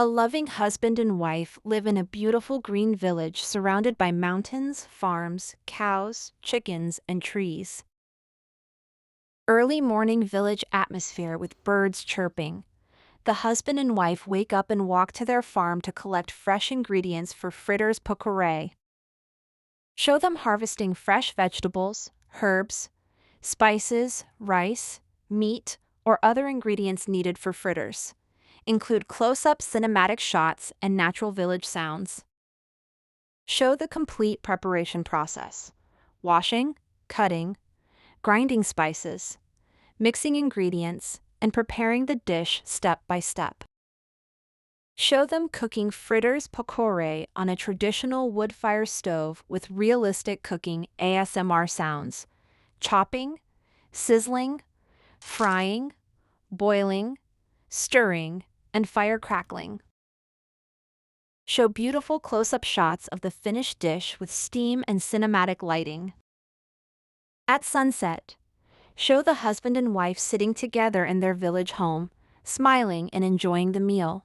A loving husband and wife live in a beautiful green village surrounded by mountains, farms, cows, chickens, and trees. Early morning village atmosphere with birds chirping. The husband and wife wake up and walk to their farm to collect fresh ingredients for fritters pakoray. Show them harvesting fresh vegetables, herbs, spices, rice, meat, or other ingredients needed for fritters. Include close-up cinematic shots and natural village sounds. Show the complete preparation process: washing, cutting, grinding spices, mixing ingredients, and preparing the dish step by step. Show them cooking fritters pakoray on a traditional wood-fire stove with realistic cooking ASMR sounds: chopping, sizzling, frying, boiling, stirring, and fire crackling. Show beautiful close-up shots of the finished dish with steam and cinematic lighting. At sunset, show the husband and wife sitting together in their village home, smiling and enjoying the meal.